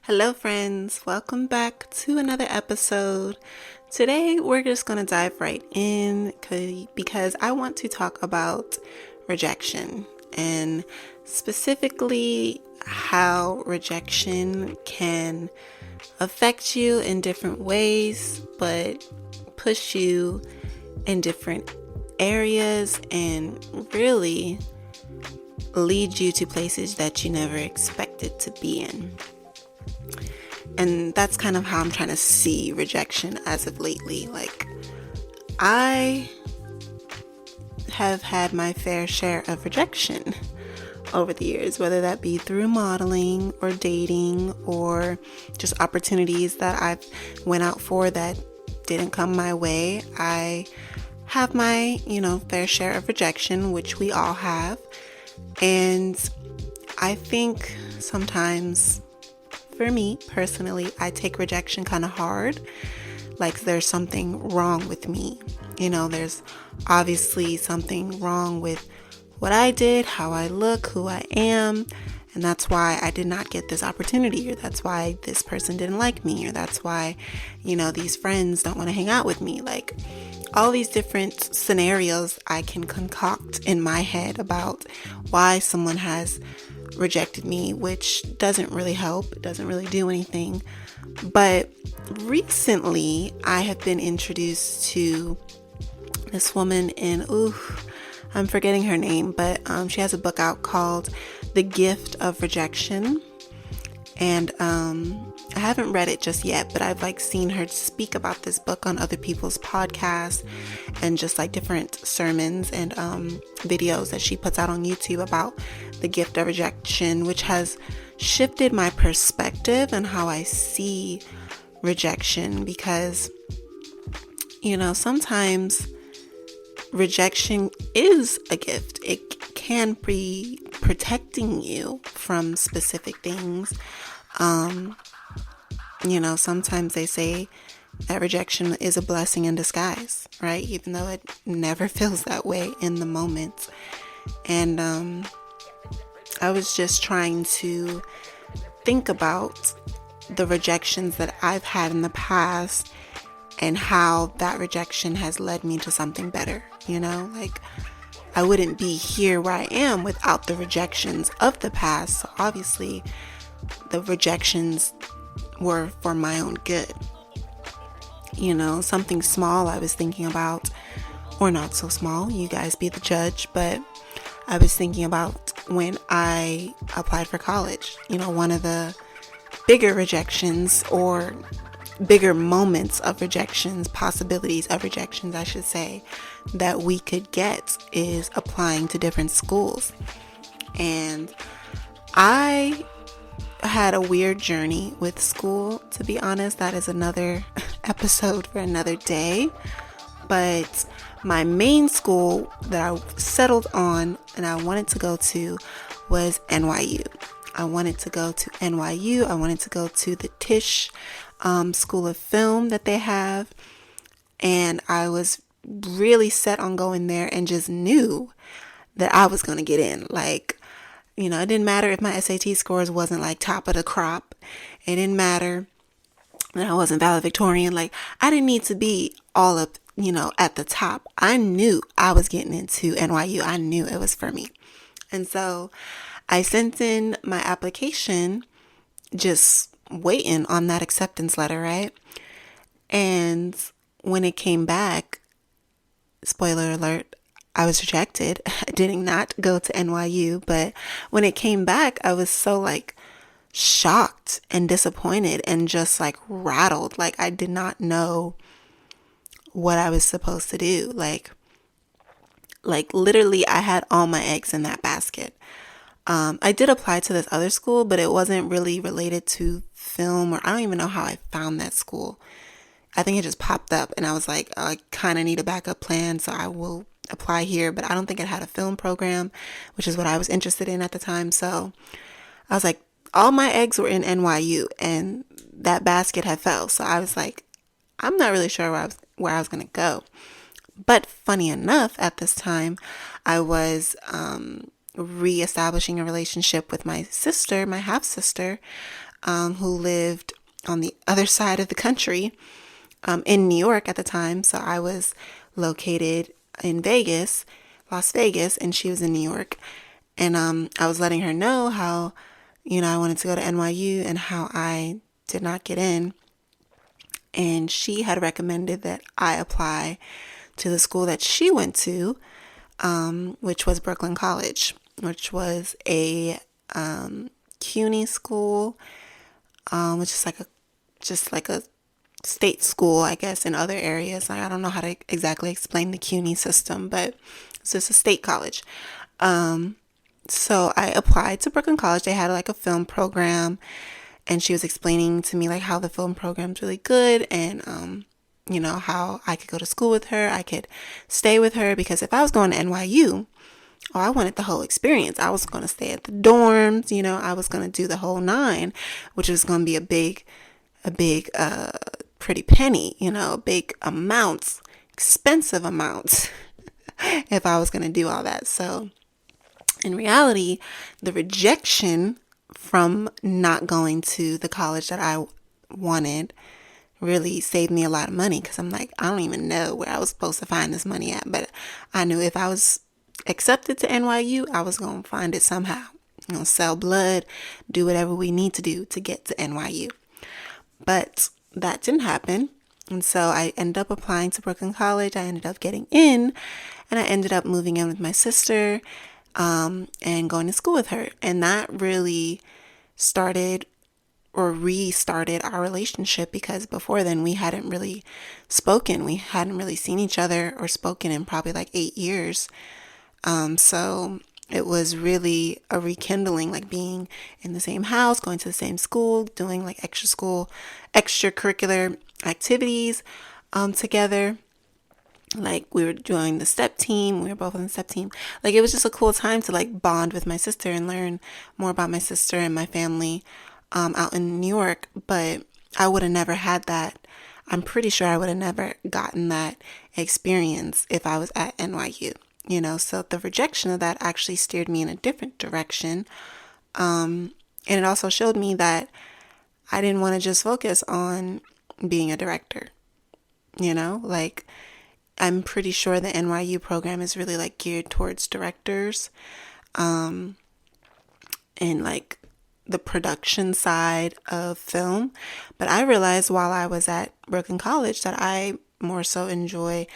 Hello, friends. Welcome back to another episode. Today, we're just going to dive right in because I want to talk about rejection and specifically how rejection can affect you in different ways, but push you in different areas and really lead you to places that you never expected to be in. And that's kind of how I'm trying to see rejection as of lately. Like, I have had my fair share of rejection over the years, whether that be through modeling or dating or just opportunities that I've went out for that didn't come my way. I have my, fair share of rejection, which we all have. And I think sometimes, for me personally, I take rejection kind of hard, like there's something wrong with me. There's obviously something wrong with what I did, how I look, who I am, and that's why I did not get this opportunity, or that's why this person didn't like me, or that's why, these friends don't want to hang out with me. Like, all these different scenarios I can concoct in my head about why someone has rejected me, which doesn't really help. It doesn't really do anything. But recently, I have been introduced to this woman I'm forgetting her name, but she has a book out called The Gift of Rejection. And I haven't read it just yet, but I've seen her speak about this book on other people's podcasts and just different sermons and videos that she puts out on YouTube about the gift of rejection, which has shifted my perspective and how I see rejection, because sometimes rejection is a gift. It can be protecting you from specific things. Sometimes they say that rejection is a blessing in disguise, right? Even though it never feels that way in the moment. And I was just trying to think about the rejections that I've had in the past and how that rejection has led me to something better. I wouldn't be here where I am without the rejections of the past. So obviously, the rejections were for my own good. Something small I was thinking about, or not so small, you guys be the judge, but I was thinking about when I applied for college. One of the bigger rejections, or bigger moments of rejections, possibilities of rejections, I should say, that we could get is applying to different schools. And I had a weird journey with school, to be honest. That is another episode for another day. But my main school that I settled on and I wanted to go to was NYU. I wanted to go to NYU. I wanted to go to the Tisch School of Film that they have. And I was really set on going there and just knew that I was going to get in. It didn't matter if my SAT scores wasn't top of the crop. It didn't matter that I wasn't valedictorian. I didn't need to be all up, at the top. I knew I was getting into NYU. I knew it was for me. And so I sent in my application, just waiting on that acceptance letter, right? And when it came back, spoiler alert, I was rejected. I did not go to NYU, but when it came back, I was so shocked and disappointed and just rattled. I did not know what I was supposed to do. Literally, I had all my eggs in that basket. I did apply to this other school, but it wasn't really related to film, or I don't even know how I found that school. I think it just popped up and I was like, oh, I kind of need a backup plan, so I will apply here. But I don't think it had a film program, which is what I was interested in at the time. So I was like, all my eggs were in NYU and that basket had fell. So I was like, I'm not really sure where I was going to go. But funny enough, at this time, I was reestablishing a relationship with my sister, my half sister, who lived on the other side of the country, in New York at the time. So I was located in Vegas, Las Vegas, and she was in New York. And I was letting her know how, I wanted to go to NYU and how I did not get in. And she had recommended that I apply to the school that she went to, which was Brooklyn College, which was a CUNY school, which is like a state school, I guess, in other areas. I don't know how to exactly explain the CUNY system, but it's just a state college. So I applied to Brooklyn College. They had like a film program, and she was explaining to me like how the film program's really good, and how I could go to school with her, I could stay with her, because if I was going to NYU, I wanted the whole experience. I was going to stay at the dorms, I was going to do the whole nine, which was going to be a big pretty penny, big amounts, expensive amounts, if I was going to do all that. So in reality, the rejection from not going to the college that I wanted really saved me a lot of money, because I'm like, I don't even know where I was supposed to find this money at, but I knew if I was accepted to NYU, I was going to find it somehow. Sell blood, do whatever we need to do to get to NYU. But that didn't happen. And so I ended up applying to Brooklyn College. I ended up getting in, and I ended up moving in with my sister, and going to school with her. And that really started or restarted our relationship, because before then we hadn't really spoken. We hadn't really seen each other or spoken in probably like 8 years. So it was really a rekindling, like being in the same house, going to the same school, doing like extracurricular activities together. Like we were doing the step team. We were both on the step team. Like it was just a cool time to like bond with my sister and learn more about my sister and my family out in New York. But I would have never had that. I'm pretty sure I would have never gotten that experience if I was at NYU. So the rejection of that actually steered me in a different direction. And it also showed me that I didn't want to just focus on being a director. Like I'm pretty sure the NYU program is really like geared towards directors, and like the production side of film. But I realized while I was at Brooklyn College that I more so enjoy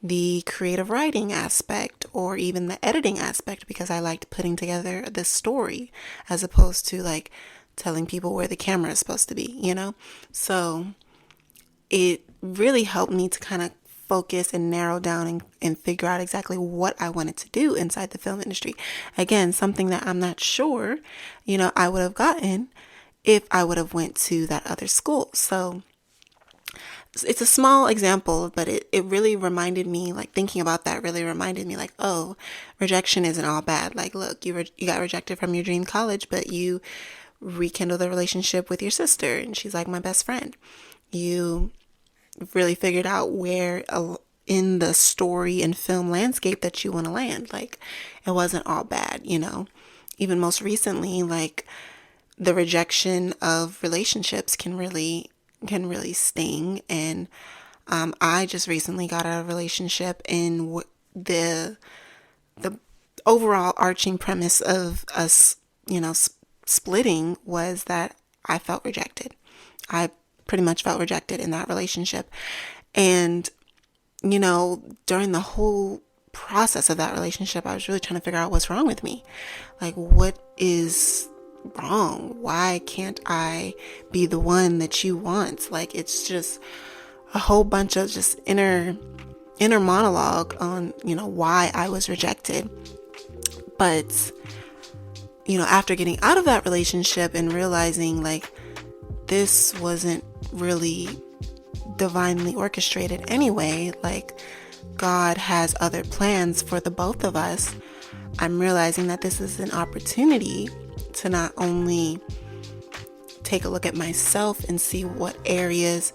the creative writing aspect, or even the editing aspect, because I liked putting together this story as opposed to like telling people where the camera is supposed to be, So it really helped me to kind of focus and narrow down and figure out exactly what I wanted to do inside the film industry. Again, something that I'm not sure, I would have gotten if I would have went to that other school. So it's a small example, but it really reminded me, like thinking about that really reminded me like, oh, rejection isn't all bad. Like, look, you got rejected from your dream college, but you rekindled a relationship with your sister, and she's like my best friend. You really figured out where in the story and film landscape that you want to land. Like, it wasn't all bad, Even most recently, like the rejection of relationships can really sting. And I just recently got out of a relationship, and the overall arching premise of us, splitting was that I felt rejected. I pretty much felt rejected in that relationship. And, during the whole process of that relationship, I was really trying to figure out what's wrong with me. Like, what is wrong? Why can't I be the one that you want? Like, it's just a whole bunch of just inner monologue on, why I was rejected. But, after getting out of that relationship and realizing like this wasn't really divinely orchestrated anyway, like God has other plans for the both of us, I'm realizing that this is an opportunity to not only take a look at myself and see what areas,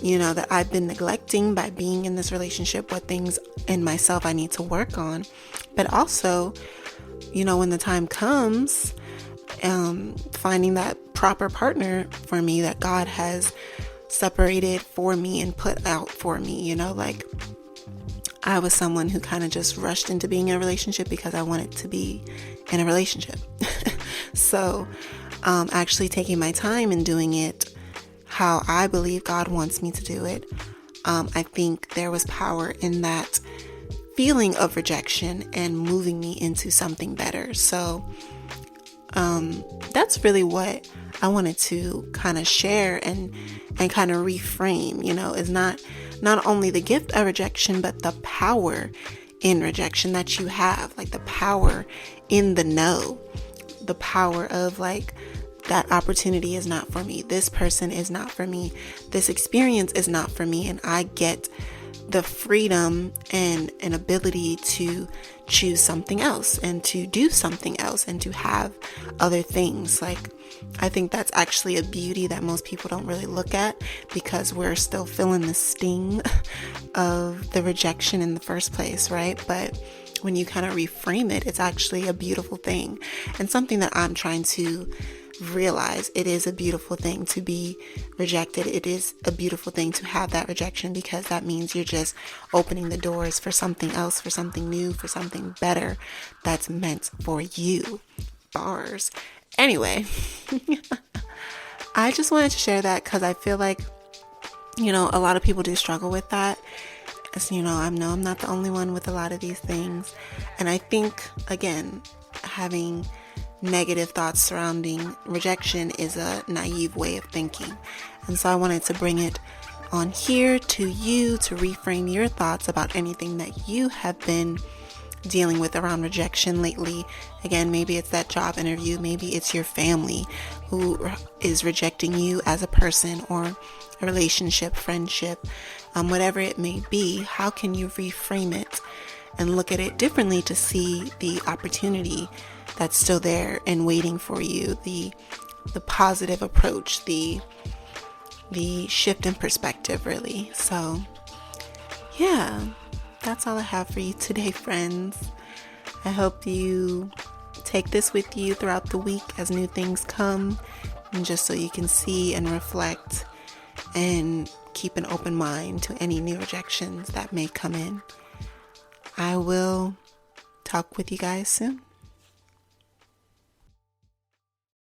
that I've been neglecting by being in this relationship, what things in myself I need to work on, but also, when the time comes finding that proper partner for me that God has separated for me and put out for me. You know, like I was someone who kind of just rushed into being in a relationship because I wanted to be in a relationship. So actually taking my time and doing it how I believe God wants me to do it, I think there was power in that feeling of rejection and moving me into something better. So that's really what I wanted to kind of share and kind of reframe, you know, is not only the gift of rejection, but the power in rejection that you have, like the power in the no, the power of like, that opportunity is not for me. This person is not for me. This experience is not for me. And I get the freedom and an ability to choose something else and to do something else and to have other things. Like, I think that's actually a beauty that most people don't really look at because we're still feeling the sting of the rejection in the first place, right? But when you kind of reframe it, it's actually a beautiful thing and something that I'm trying to realize. It is a beautiful thing to be rejected. It is a beautiful thing to have that rejection because that means you're just opening the doors for something else, for something new, for something better that's meant for you. Bars. Anyway, I just wanted to share that because I feel like, you know, a lot of people do struggle with that. As you know, I'm not the only one with a lot of these things. And I think, again, having negative thoughts surrounding rejection is a naive way of thinking. And so I wanted to bring it on here to you to reframe your thoughts about anything that you have been dealing with around rejection lately. Again, maybe it's that job interview, maybe it's your family who is rejecting you as a person or a relationship, friendship, whatever it may be. How can you reframe it and look at it differently to see the opportunity that's still there and waiting for you, the positive approach, the shift in perspective, really. So yeah, that's all I have for you today, friends. I hope you take this with you throughout the week as new things come, and just so you can see and reflect and keep an open mind to any new rejections that may come in. I will talk with you guys soon.